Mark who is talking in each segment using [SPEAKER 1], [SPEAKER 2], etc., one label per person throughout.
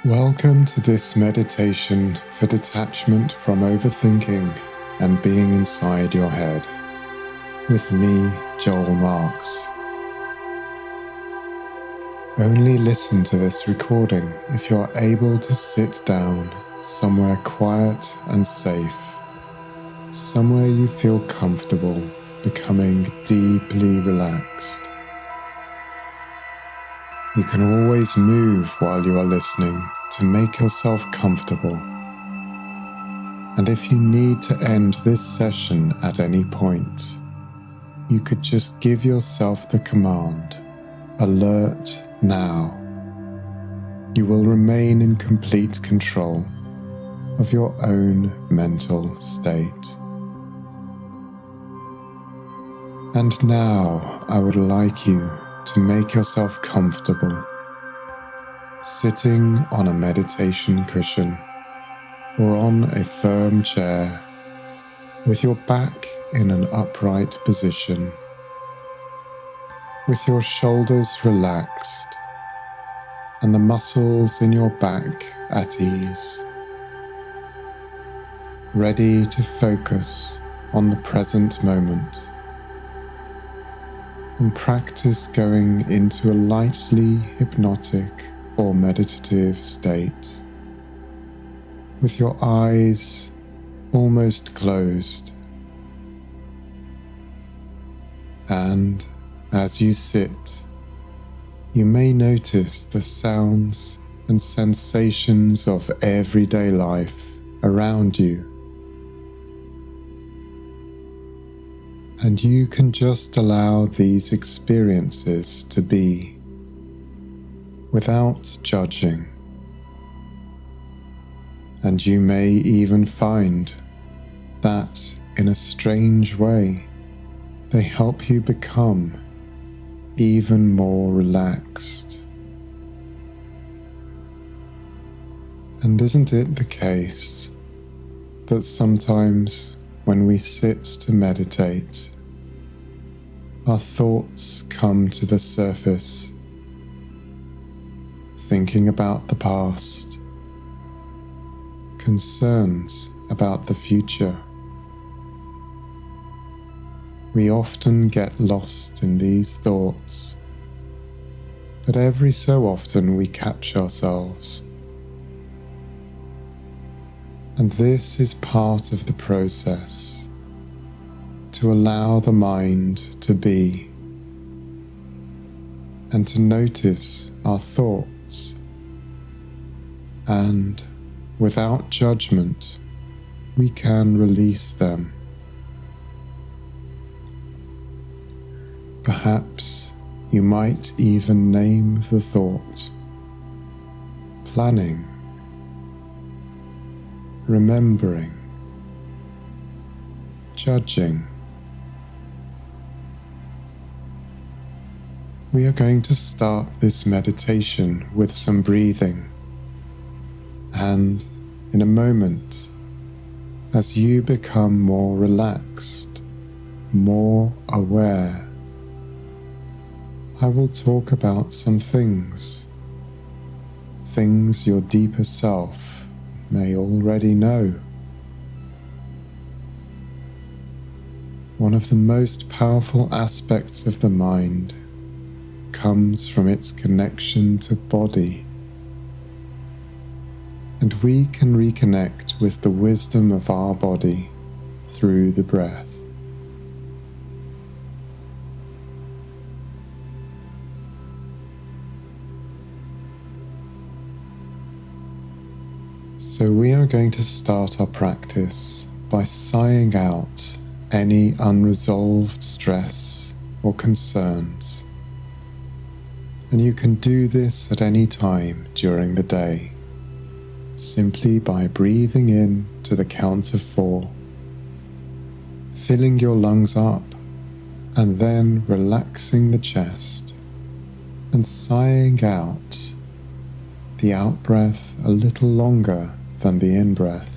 [SPEAKER 1] Welcome to this meditation for detachment from overthinking and being inside your head, with me, Joel Marks. Only listen to this recording if you're able to sit down somewhere quiet and safe, somewhere you feel comfortable, becoming deeply relaxed. You can always move while you are listening to make yourself comfortable. And if you need to end this session at any point, you could just give yourself the command, alert now. You will remain in complete control of your own mental state. And now I would like you to make yourself comfortable, sitting on a meditation cushion or on a firm chair with your back in an upright position, with your shoulders relaxed and the muscles in your back at ease, ready to focus on the present moment and practice going into a lightly hypnotic or meditative state, with your eyes almost closed. And as you sit, you may notice the sounds and sensations of everyday life around you. And you can just allow these experiences to be, without judging. And you may even find that, in a strange way, they help you become even more relaxed. And isn't it the case that sometimes when we sit to meditate, our thoughts come to the surface, thinking about the past, concerns about the future. We often get lost in these thoughts, but every so often we catch ourselves. And this is part of the process, to allow the mind to be, and to notice our thoughts, and without judgment, we can release them. Perhaps you might even name the thought: planning, remembering, judging. We are going to start this meditation with some breathing, and in a moment, as you become more relaxed, more aware, I will talk about some things your deeper self may already know. One of the most powerful aspects of the mind comes from its connection to body, and we can reconnect with the wisdom of our body through the breath. So we are going to start our practice by sighing out any unresolved stress or concerns. And you can do this at any time during the day, simply by breathing in to the count of 4, filling your lungs up, and then relaxing the chest and sighing out the out-breath a little longer than the in-breath,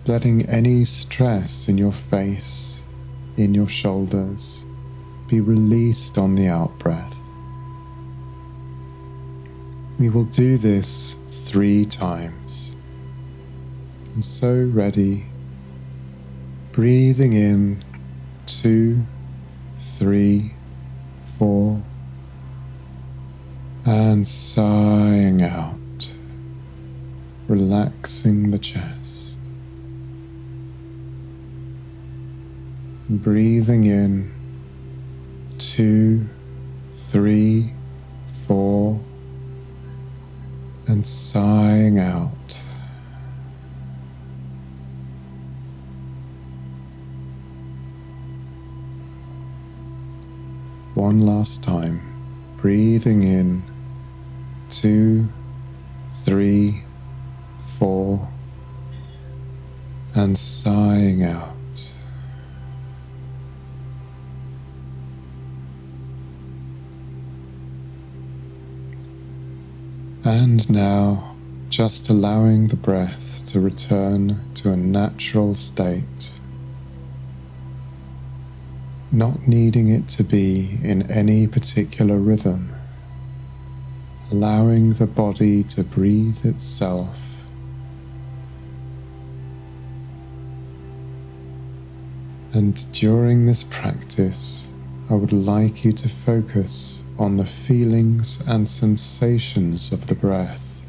[SPEAKER 1] letting any stress in your face, in your shoulders, be released on the out-breath. We will do this 3 times. And so ready, breathing in 2, 3, 4, and sighing out, relaxing the chest. Breathing in 2, 3, 4, and sighing out. One last time, breathing in 2, 3, 4, and sighing out. And now, just allowing the breath to return to a natural state, not needing it to be in any particular rhythm, allowing the body to breathe itself. And during this practice, I would like you to focus on the feelings and sensations of the breath.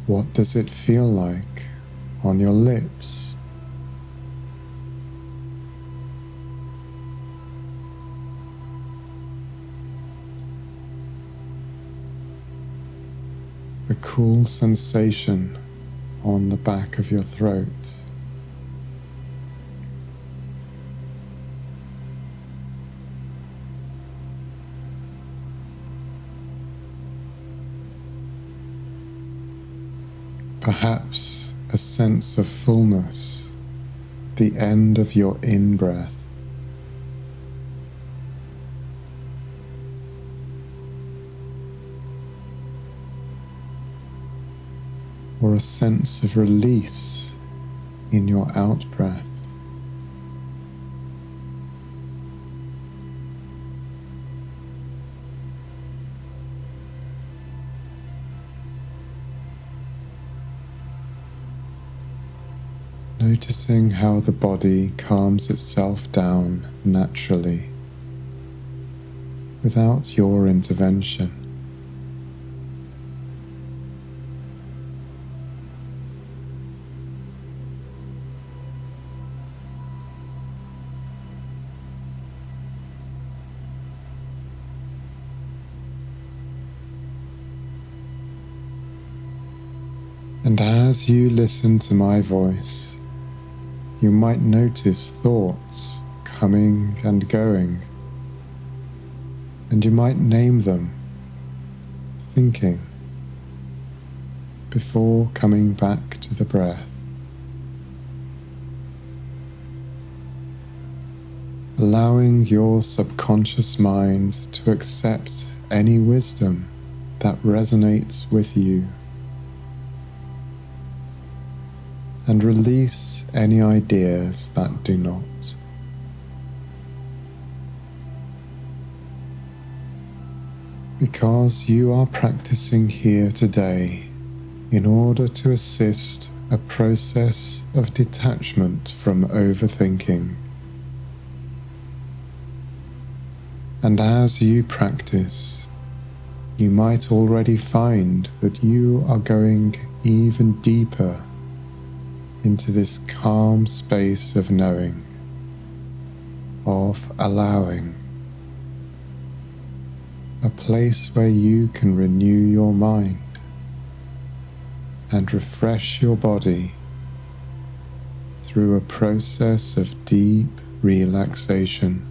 [SPEAKER 1] What does it feel like on your lips? The cool sensation on the back of your throat. Perhaps a sense of fullness, the end of your in-breath. Or a sense of release in your out-breath. Noticing how the body calms itself down naturally, without your intervention. And as you listen to my voice, you might notice thoughts coming and going, and you might name them, thinking, before coming back to the breath. Allowing your subconscious mind to accept any wisdom that resonates with you, and release any ideas that do not. Because you are practicing here today in order to assist a process of detachment from overthinking. And as you practice, you might already find that you are going even deeper into this calm space of knowing, of allowing, a place where you can renew your mind and refresh your body through a process of deep relaxation.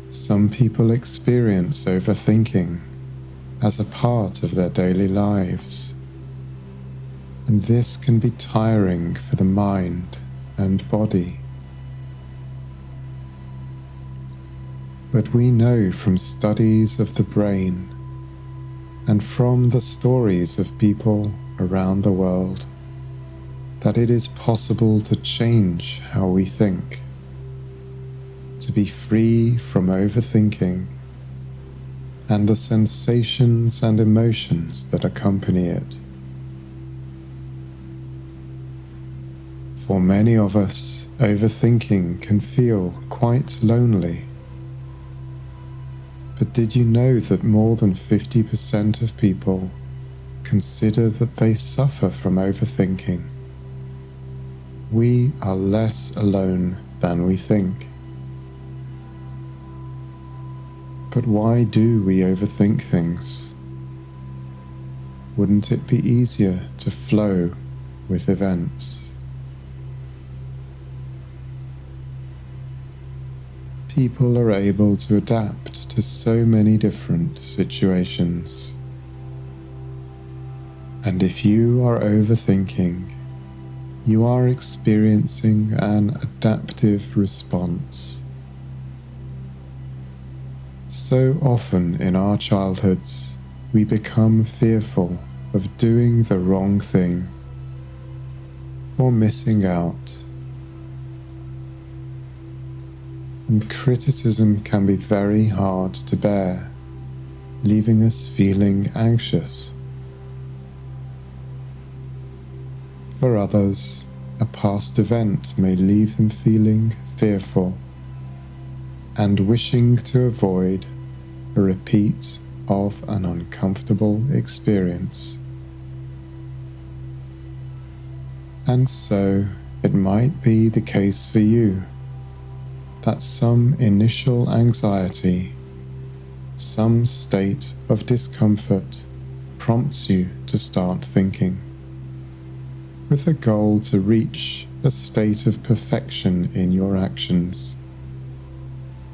[SPEAKER 1] Some people experience overthinking as a part of their daily lives, and this can be tiring for the mind and body. But we know from studies of the brain and from the stories of people around the world that it is possible to change how we think, to be free from overthinking and the sensations and emotions that accompany it. For many of us, overthinking can feel quite lonely. But did you know that more than 50% of people consider that they suffer from overthinking? We are less alone than we think. But why do we overthink things? Wouldn't it be easier to flow with events? People are able to adapt to so many different situations. And if you are overthinking, you are experiencing an adaptive response. So often in our childhoods, we become fearful of doing the wrong thing or missing out. And criticism can be very hard to bear, leaving us feeling anxious. For others, a past event may leave them feeling fearful and wishing to avoid a repeat of an uncomfortable experience. And so, it might be the case for you that some initial anxiety, some state of discomfort prompts you to start thinking, with a goal to reach a state of perfection in your actions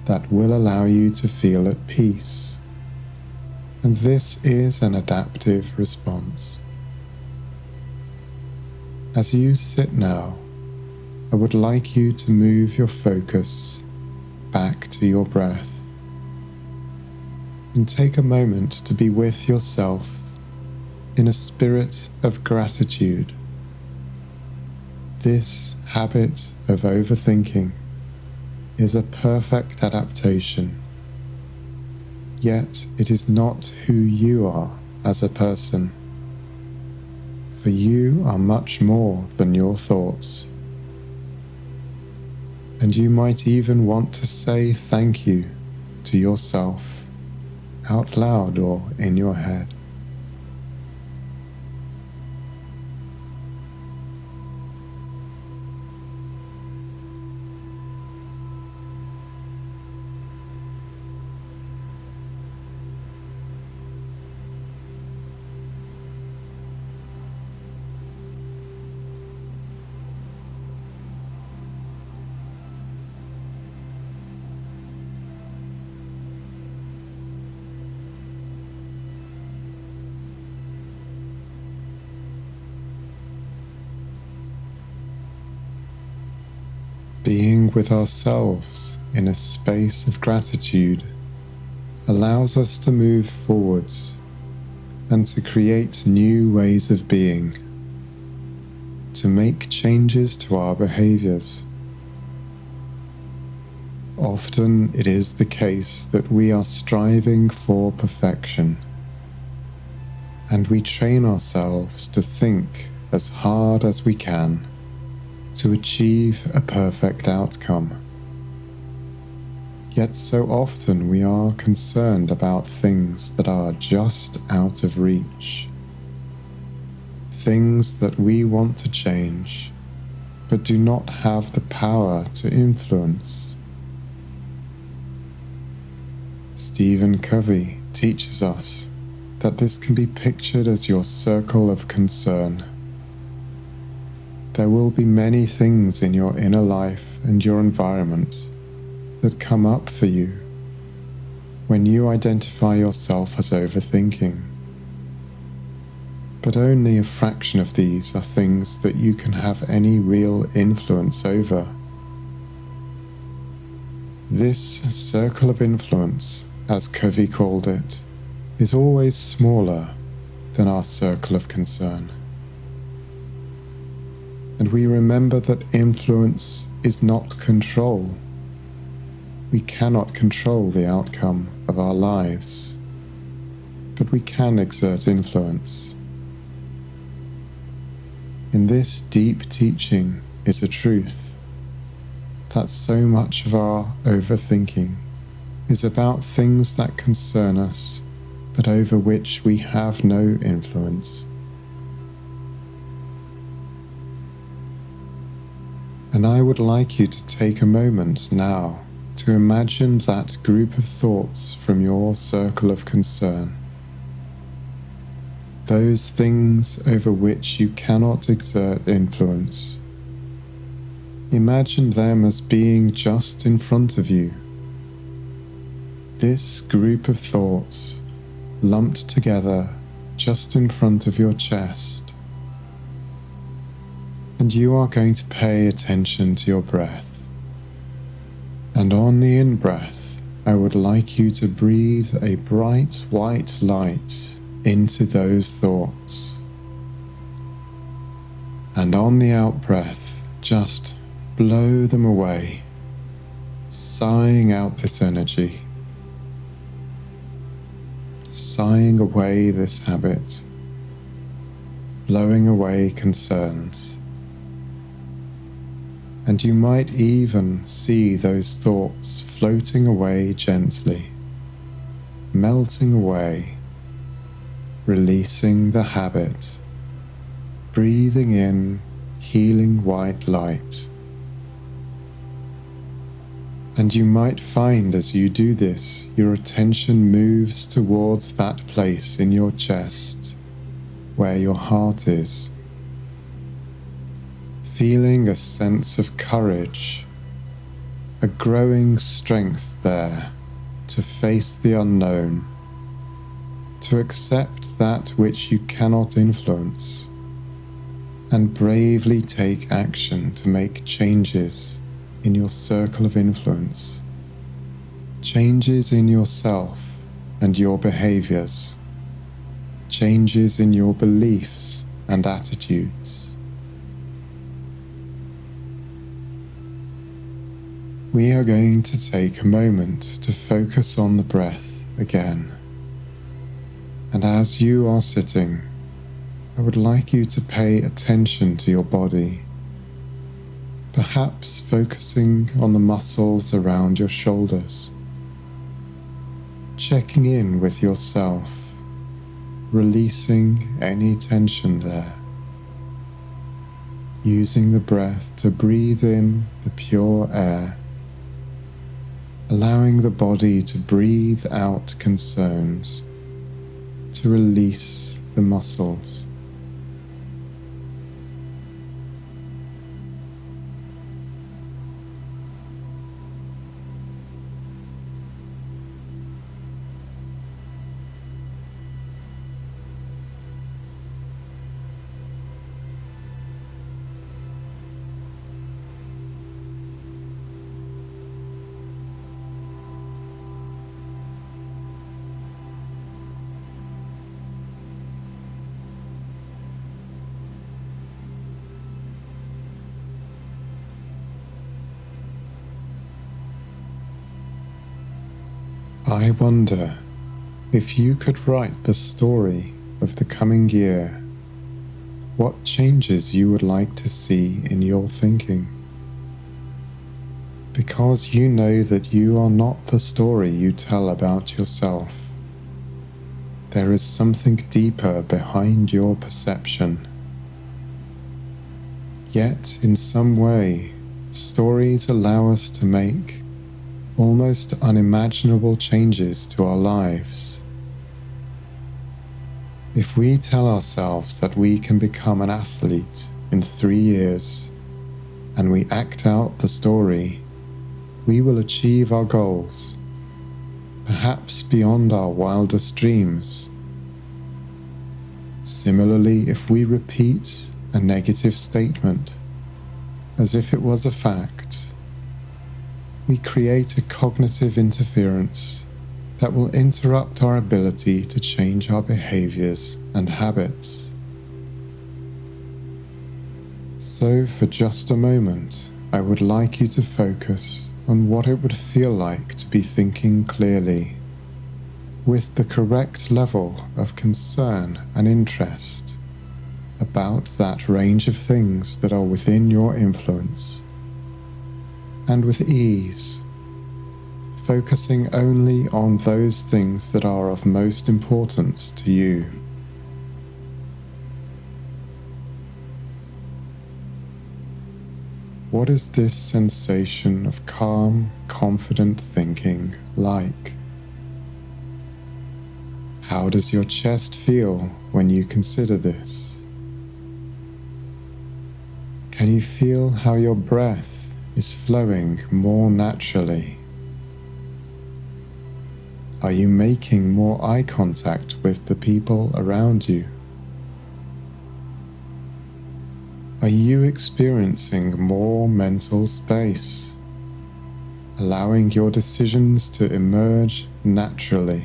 [SPEAKER 1] that will allow you to feel at peace. And this is an adaptive response. As you sit now, I would like you to move your focus back to your breath and take a moment to be with yourself in a spirit of gratitude. This habit of overthinking is a perfect adaptation, yet it is not who you are as a person, for you are much more than your thoughts. And you might even want to say thank you to yourself out loud or in your head. Being with ourselves in a space of gratitude allows us to move forwards and to create new ways of being, to make changes to our behaviours. Often it is the case that we are striving for perfection, and we train ourselves to think as hard as we can to achieve a perfect outcome. Yet so often we are concerned about things that are just out of reach, things that we want to change but do not have the power to influence. Stephen Covey teaches us that this can be pictured as your circle of concern. There will be many things in your inner life and your environment that come up for you when you identify yourself as overthinking. But only a fraction of these are things that you can have any real influence over. This circle of influence, as Covey called it, is always smaller than our circle of concern. And we remember that influence is not control. We cannot control the outcome of our lives, but we can exert influence. In this deep teaching is a truth that so much of our overthinking is about things that concern us, but over which we have no influence. And I would like you to take a moment now to imagine that group of thoughts from your circle of concern. Those things over which you cannot exert influence. Imagine them as being just in front of you. This group of thoughts lumped together just in front of your chest. And you are going to pay attention to your breath. And on the in-breath, I would like you to breathe a bright white light into those thoughts. And on the out-breath, just blow them away, sighing out this energy, sighing away this habit, blowing away concerns. And you might even see those thoughts floating away gently, melting away, releasing the habit, breathing in healing white light. And you might find as you do this, your attention moves towards that place in your chest where your heart is, feeling a sense of courage, a growing strength there to face the unknown, to accept that which you cannot influence, and bravely take action to make changes in your circle of influence, changes in yourself and your behaviors, changes in your beliefs and attitudes. We are going to take a moment to focus on the breath again. And as you are sitting, I would like you to pay attention to your body, perhaps focusing on the muscles around your shoulders, checking in with yourself, releasing any tension there, using the breath to breathe in the pure air, allowing the body to breathe out concerns, to release the muscles. I wonder if you could write the story of the coming year, what changes you would like to see in your thinking. Because you know that you are not the story you tell about yourself. There is something deeper behind your perception. Yet, in some way, stories allow us to make almost unimaginable changes to our lives. If we tell ourselves that we can become an athlete in 3 years, and we act out the story, we will achieve our goals, perhaps beyond our wildest dreams. Similarly, if we repeat a negative statement as if it was a fact, we create a cognitive interference that will interrupt our ability to change our behaviors and habits. So, for just a moment, I would like you to focus on what it would feel like to be thinking clearly, with the correct level of concern and interest about that range of things that are within your influence, and with ease, focusing only on those things that are of most importance to you. What is this sensation of calm, confident thinking like? How does your chest feel when you consider this? Can you feel how your breath is flowing more naturally? Are you making more eye contact with the people around you? Are you experiencing more mental space, allowing your decisions to emerge naturally?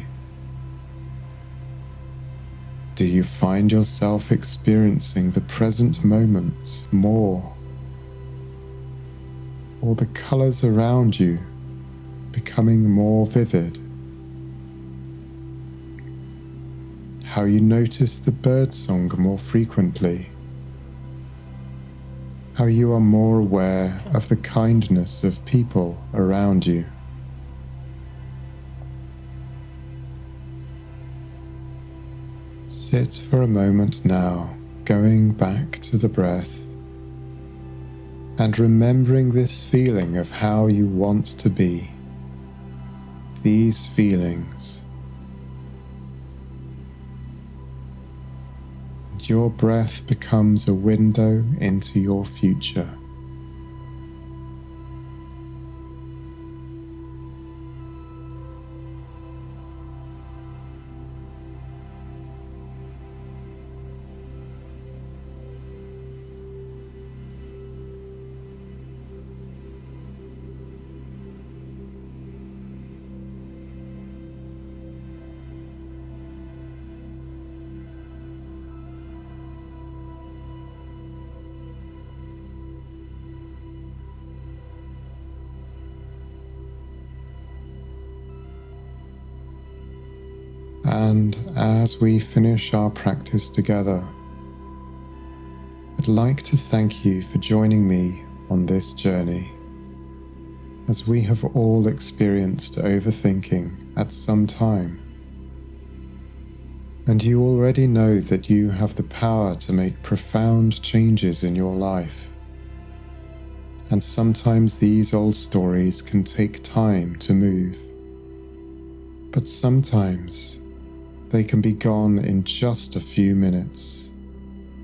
[SPEAKER 1] Do you find yourself experiencing the present moment more, or the colors around you becoming more vivid? How you notice the birdsong more frequently? How you are more aware of the kindness of people around you? Sit for a moment now, going back to the breath, and remembering this feeling of how you want to be, these feelings. Your breath becomes a window into your future. And as we finish our practice together, I'd like to thank you for joining me on this journey, as we have all experienced overthinking at some time. And you already know that you have the power to make profound changes in your life. And sometimes these old stories can take time to move. But sometimes they can be gone in just a few minutes,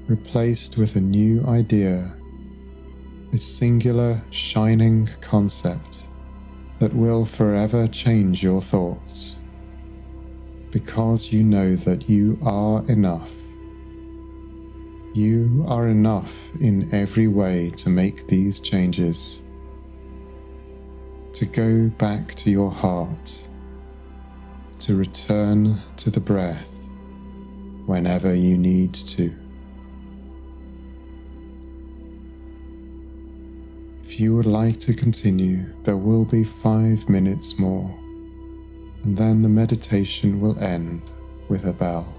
[SPEAKER 1] replaced with a new idea, a singular, shining concept that will forever change your thoughts, because you know that you are enough. You are enough in every way to make these changes, to go back to your heart, to return to the breath whenever you need to. If you would like to continue, there will be 5 minutes more, and then the meditation will end with a bell.